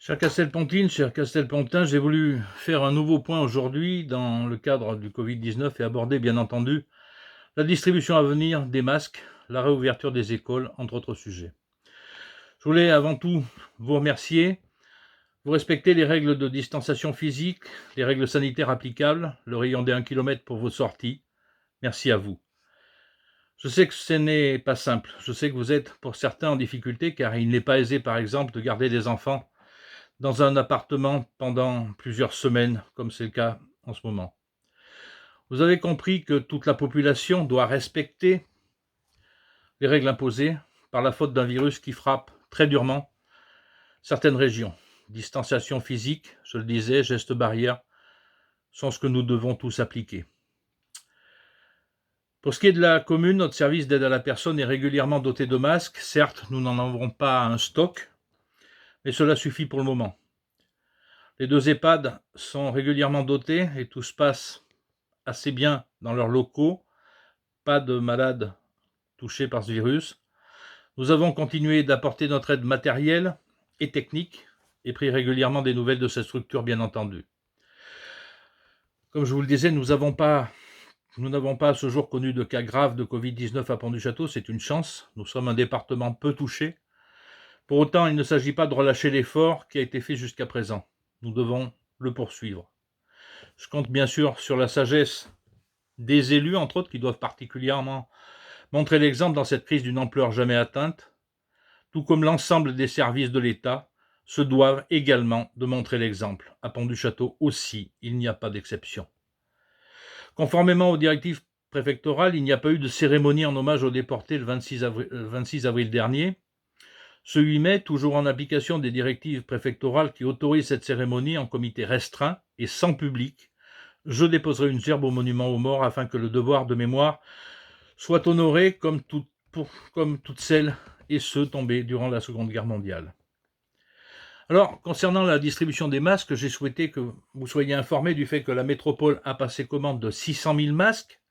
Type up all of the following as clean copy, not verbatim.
Cher Castelpontine, cher Castelpontin, j'ai voulu faire un nouveau point aujourd'hui dans le cadre du Covid-19 et aborder bien entendu la distribution à venir des masques, la réouverture des écoles, entre autres sujets. Je voulais avant tout vous remercier. Vous respectez les règles de distanciation physique, les règles sanitaires applicables, le rayon des 1 km pour vos sorties. Merci à vous. Je sais que ce n'est pas simple. Je sais que vous êtes pour certains en difficulté car il n'est pas aisé par exemple de garder des enfants dans un appartement pendant plusieurs semaines, comme c'est le cas en ce moment. Vous avez compris que toute la population doit respecter les règles imposées par la faute d'un virus qui frappe très durement certaines régions. Distanciation physique, je le disais, gestes barrières, sont ce que nous devons tous appliquer. Pour ce qui est de la commune, notre service d'aide à la personne est régulièrement doté de masques. Certes, nous n'en avons pas un stock, mais cela suffit pour le moment. Les 2 EHPAD sont régulièrement dotés et tout se passe assez bien dans leurs locaux. Pas de malades touchés par ce virus. Nous avons continué d'apporter notre aide matérielle et technique et pris régulièrement des nouvelles de cette structure, bien entendu. Comme je vous le disais, nous n'avons pas à ce jour connu de cas graves de Covid-19 à Pont-du-Château, c'est une chance. Nous sommes un département peu touché. Pour autant, il ne s'agit pas de relâcher l'effort qui a été fait jusqu'à présent. Nous devons le poursuivre. Je compte bien sûr sur la sagesse des élus, entre autres, qui doivent particulièrement montrer l'exemple dans cette crise d'une ampleur jamais atteinte, tout comme l'ensemble des services de l'État se doivent également de montrer l'exemple. À Pont-du-Château aussi, il n'y a pas d'exception. Conformément aux directives préfectorales, il n'y a pas eu de cérémonie en hommage aux déportés le 26 avril dernier. Ce 8 mai, toujours en application des directives préfectorales qui autorisent cette cérémonie en comité restreint et sans public, je déposerai une gerbe au monument aux morts afin que le devoir de mémoire soit honoré comme toutes celles et ceux tombés durant la Seconde Guerre mondiale. Alors, concernant la distribution des masques, j'ai souhaité que vous soyez informés du fait que la métropole a passé commande de 600 000 masques,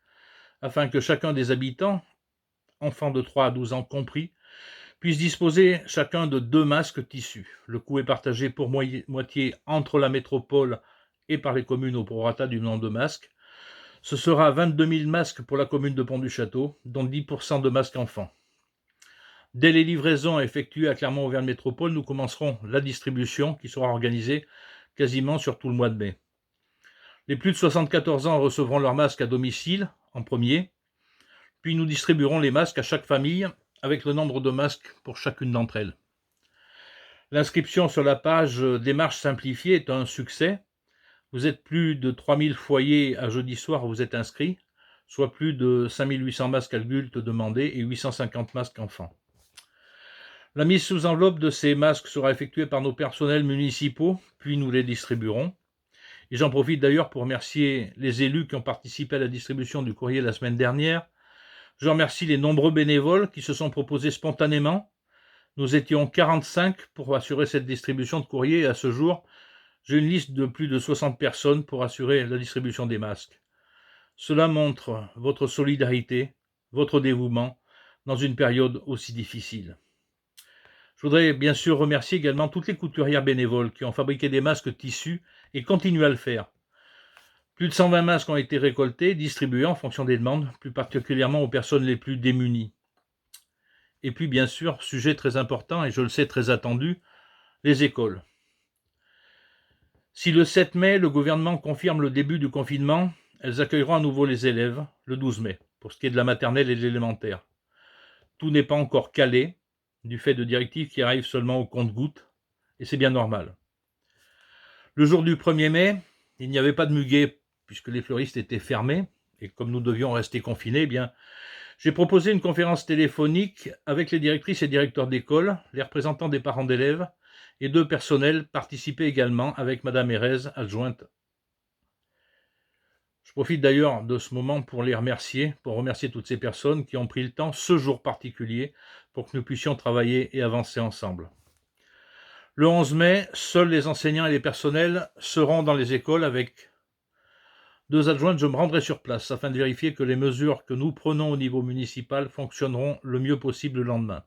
afin que chacun des habitants, enfants de 3 à 12 ans compris, puisse disposer chacun de 2 masques tissus. Le coût est partagé pour moitié entre la métropole et par les communes au prorata du nombre de masques. Ce sera 22 000 masques pour la commune de Pont-du-Château, dont 10% de masques enfants. Dès les livraisons effectuées à Clermont-Auvergne Métropole, nous commencerons la distribution qui sera organisée quasiment sur tout le mois de mai. Les plus de 74 ans recevront leurs masques à domicile en premier, puis nous distribuerons les masques à chaque famille avec le nombre de masques pour chacune d'entre elles. L'inscription sur la page Démarche simplifiée est un succès. Vous êtes plus de 3000 foyers à jeudi soir où vous êtes inscrits, soit plus de 5800 masques adultes demandés et 850 masques enfants. La mise sous enveloppe de ces masques sera effectuée par nos personnels municipaux, puis nous les distribuerons. Et j'en profite d'ailleurs pour remercier les élus qui ont participé à la distribution du courrier la semaine dernière. Je remercie les nombreux bénévoles qui se sont proposés spontanément. Nous étions 45 pour assurer cette distribution de courrier et à ce jour, j'ai une liste de plus de 60 personnes pour assurer la distribution des masques. Cela montre votre solidarité, votre dévouement dans une période aussi difficile. Je voudrais bien sûr remercier également toutes les couturières bénévoles qui ont fabriqué des masques tissus et continuent à le faire. Plus de 120 masques ont été récoltés, distribués en fonction des demandes, plus particulièrement aux personnes les plus démunies. Et puis bien sûr, sujet très important et je le sais très attendu, les écoles. Si le 7 mai, le gouvernement confirme le début du confinement, elles accueilleront à nouveau les élèves le 12 mai, pour ce qui est de la maternelle et de l'élémentaire. Tout n'est pas encore calé, du fait de directives qui arrivent seulement au compte-gouttes, et c'est bien normal. Le jour du 1er mai, il n'y avait pas de muguet, puisque les fleuristes étaient fermés, et comme nous devions rester confinés, eh bien, j'ai proposé une conférence téléphonique avec les directrices et directeurs d'école, les représentants des parents d'élèves, et 2 personnels participaient également avec Madame Erez, adjointe. Je profite d'ailleurs de ce moment pour remercier toutes ces personnes qui ont pris le temps, ce jour particulier, pour que nous puissions travailler et avancer ensemble. Le 11 mai, seuls les enseignants et les personnels seront dans les écoles avec 2 adjointes. Je me rendrai sur place afin de vérifier que les mesures que nous prenons au niveau municipal fonctionneront le mieux possible le lendemain.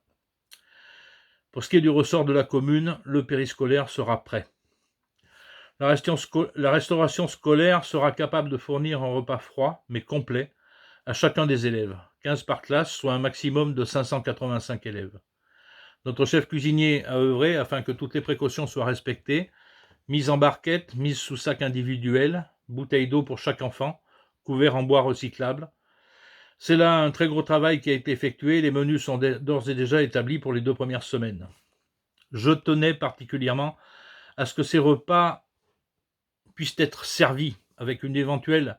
Pour ce qui est du ressort de la commune, le périscolaire sera prêt. La restauration scolaire sera capable de fournir un repas froid, mais complet, à chacun des élèves, 15 par classe, soit un maximum de 585 élèves. Notre chef cuisinier a œuvré afin que toutes les précautions soient respectées, mise en barquette, mise sous sac individuel, bouteille d'eau pour chaque enfant, couvert en bois recyclable. C'est là un très gros travail qui a été effectué, les menus sont d'ores et déjà établis pour les 2 premières semaines. Je tenais particulièrement à ce que ces repas puissent être servis avec une éventuelle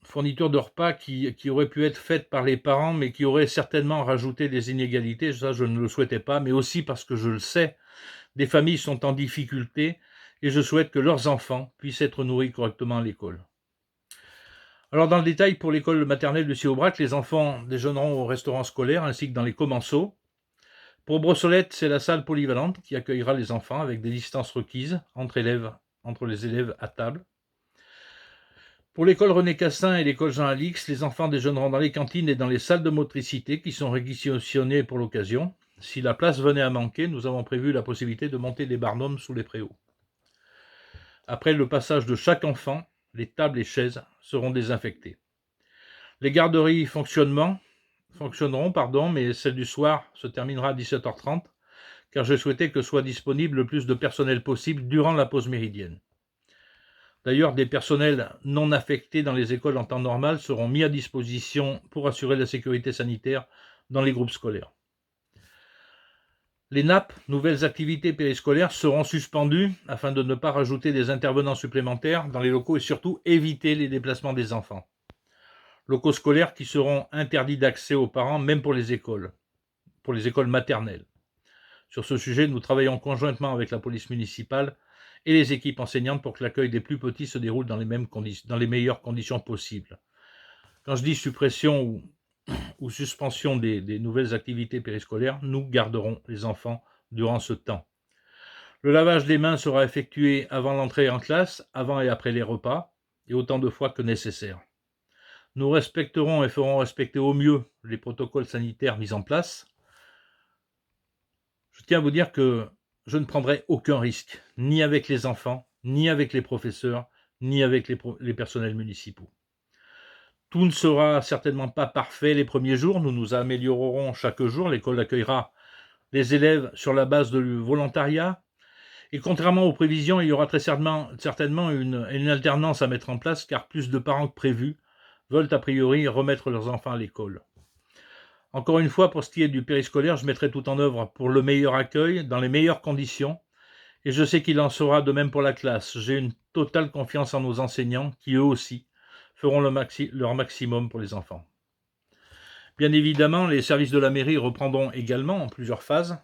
fourniture de repas qui aurait pu être faite par les parents, mais qui aurait certainement rajouté des inégalités. Ça, je ne le souhaitais pas, mais aussi parce que je le sais, des familles sont en difficulté et je souhaite que leurs enfants puissent être nourris correctement à l'école. Alors, dans le détail, pour l'école maternelle de Ciaubrac, les enfants déjeuneront au restaurant scolaire ainsi que dans les commensaux. Pour Brossolette, c'est la salle polyvalente qui accueillera les enfants avec des distances requises entre les élèves à table. Pour l'école René Cassin et l'école Jean-Alix, les enfants déjeuneront dans les cantines et dans les salles de motricité qui sont réquisitionnées pour l'occasion. Si la place venait à manquer, nous avons prévu la possibilité de monter des barnums sous les préaux. Après le passage de chaque enfant, les tables et chaises seront désinfectées. Les garderies fonctionneront, mais celle du soir se terminera à 17h30, car je souhaitais que soit disponible le plus de personnel possible durant la pause méridienne. D'ailleurs, des personnels non affectés dans les écoles en temps normal seront mis à disposition pour assurer la sécurité sanitaire dans les groupes scolaires. Les NAP, nouvelles activités périscolaires, seront suspendues afin de ne pas rajouter des intervenants supplémentaires dans les locaux et surtout éviter les déplacements des enfants. Locaux scolaires qui seront interdits d'accès aux parents, même pour les écoles maternelles. Sur ce sujet, nous travaillons conjointement avec la police municipale et les équipes enseignantes pour que l'accueil des plus petits se déroule dans les meilleures conditions possibles. Quand je dis suppression ou suspension des nouvelles activités périscolaires, nous garderons les enfants durant ce temps. Le lavage des mains sera effectué avant l'entrée en classe, avant et après les repas, et autant de fois que nécessaire. Nous respecterons et ferons respecter au mieux les protocoles sanitaires mis en place. Je tiens à vous dire que je ne prendrai aucun risque, ni avec les enfants, ni avec les professeurs, ni avec les personnels municipaux. Tout ne sera certainement pas parfait les premiers jours, nous nous améliorerons chaque jour, l'école accueillera les élèves sur la base de volontariat, et contrairement aux prévisions, il y aura très certainement une alternance à mettre en place, car plus de parents que prévu veulent a priori remettre leurs enfants à l'école. Encore une fois, pour ce qui est du périscolaire, je mettrai tout en œuvre pour le meilleur accueil, dans les meilleures conditions, et je sais qu'il en sera de même pour la classe. J'ai une totale confiance en nos enseignants, qui eux aussi feront leur maximum pour les enfants. Bien évidemment, les services de la mairie reprendront également en plusieurs phases,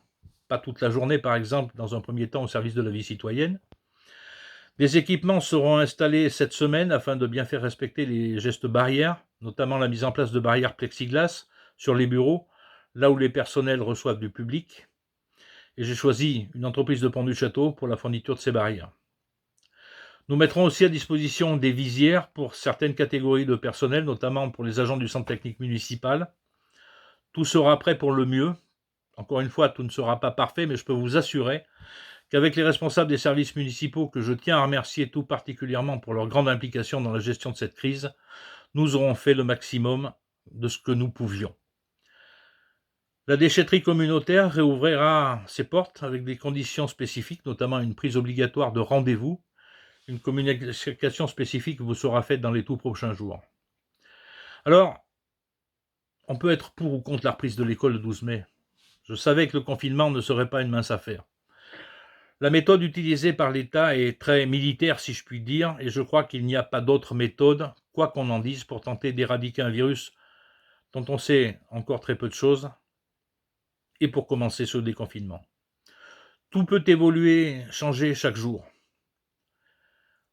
pas toute la journée par exemple, dans un premier temps au service de la vie citoyenne. Des équipements seront installés cette semaine afin de bien faire respecter les gestes barrières, notamment la mise en place de barrières plexiglas sur les bureaux, là où les personnels reçoivent du public. Et j'ai choisi une entreprise de Pont du Château pour la fourniture de ces barrières. Nous mettrons aussi à disposition des visières pour certaines catégories de personnel, notamment pour les agents du centre technique municipal. Tout sera prêt pour le mieux. Encore une fois, tout ne sera pas parfait, mais je peux vous assurer qu'avec les responsables des services municipaux, que je tiens à remercier tout particulièrement pour leur grande implication dans la gestion de cette crise, nous aurons fait le maximum de ce que nous pouvions. La déchetterie communautaire réouvrira ses portes avec des conditions spécifiques, notamment une prise obligatoire de rendez-vous. Une communication spécifique vous sera faite dans les tout prochains jours. Alors, on peut être pour ou contre la reprise de l'école le 12 mai. Je savais que le confinement ne serait pas une mince affaire. La méthode utilisée par l'État est très militaire, si je puis dire, et je crois qu'il n'y a pas d'autre méthode, quoi qu'on en dise, pour tenter d'éradiquer un virus dont on sait encore très peu de choses, et pour commencer ce déconfinement. Tout peut évoluer, changer chaque jour.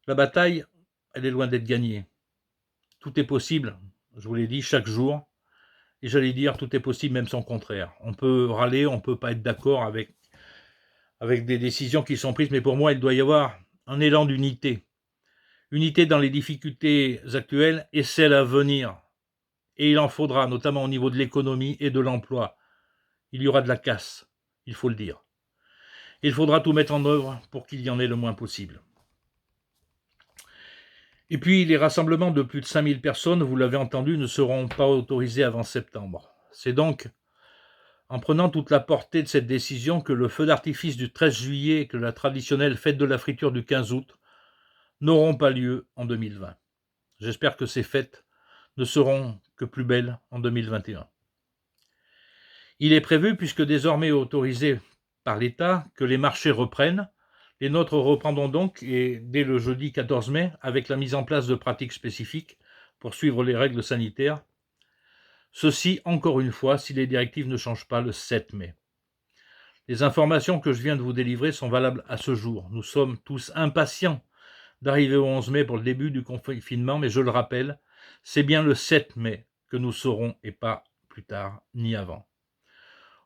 La bataille, elle est loin d'être gagnée. Tout est possible, je vous l'ai dit, chaque jour, et j'allais dire, tout est possible, même son contraire. On peut râler, on ne peut pas être d'accord avec des décisions qui sont prises, mais pour moi, il doit y avoir un élan d'unité. Unité dans les difficultés actuelles et celles à venir. Et il en faudra, notamment au niveau de l'économie et de l'emploi, il y aura de la casse, il faut le dire. Il faudra tout mettre en œuvre pour qu'il y en ait le moins possible. Et puis, les rassemblements de plus de 5000 personnes, vous l'avez entendu, ne seront pas autorisés avant septembre. C'est donc en prenant toute la portée de cette décision que le feu d'artifice du 13 juillet et que la traditionnelle fête de la friture du 15 août n'auront pas lieu en 2020. J'espère que ces fêtes ne seront que plus belles en 2021. Il est prévu, puisque désormais autorisé par l'État, que les marchés reprennent. Les nôtres reprendront donc, et dès le jeudi 14 mai, avec la mise en place de pratiques spécifiques pour suivre les règles sanitaires. Ceci, encore une fois, si les directives ne changent pas le 7 mai. Les informations que je viens de vous délivrer sont valables à ce jour. Nous sommes tous impatients d'arriver au 11 mai pour le début du confinement, mais je le rappelle, c'est bien le 7 mai que nous saurons et pas plus tard ni avant.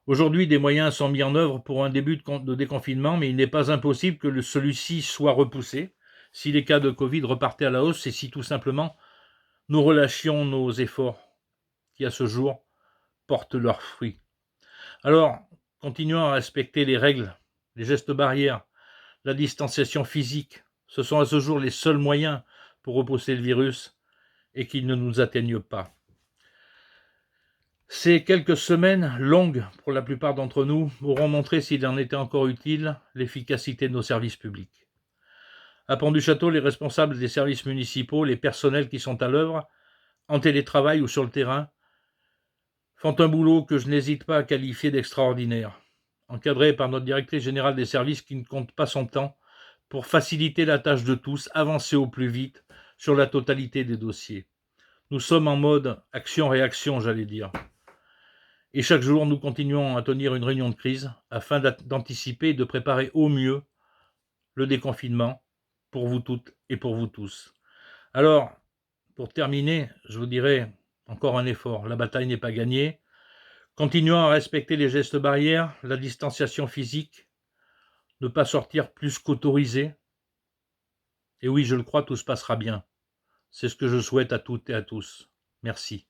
Aujourd'hui, des moyens sont mis en œuvre pour un début de déconfinement, mais il n'est pas impossible que celui-ci soit repoussé si les cas de Covid repartaient à la hausse et si tout simplement nous relâchions nos efforts qui, à ce jour, portent leurs fruits. Alors, continuons à respecter les règles, les gestes barrières, la distanciation physique. Ce sont à ce jour les seuls moyens pour repousser le virus et qu'il ne nous atteigne pas. Ces quelques semaines, longues pour la plupart d'entre nous, auront montré, s'il en était encore utile, l'efficacité de nos services publics. À Pont-du-Château, les responsables des services municipaux, les personnels qui sont à l'œuvre, en télétravail ou sur le terrain, font un boulot que je n'hésite pas à qualifier d'extraordinaire, encadré par notre directrice générale des services qui ne compte pas son temps pour faciliter la tâche de tous, avancer au plus vite sur la totalité des dossiers. Nous sommes en mode action-réaction, j'allais dire. Et chaque jour, nous continuons à tenir une réunion de crise afin d'anticiper et de préparer au mieux le déconfinement pour vous toutes et pour vous tous. Alors, pour terminer, je vous dirai encore un effort. La bataille n'est pas gagnée. Continuons à respecter les gestes barrières, la distanciation physique, ne pas sortir plus qu'autorisé. Et oui, je le crois, tout se passera bien. C'est ce que je souhaite à toutes et à tous. Merci.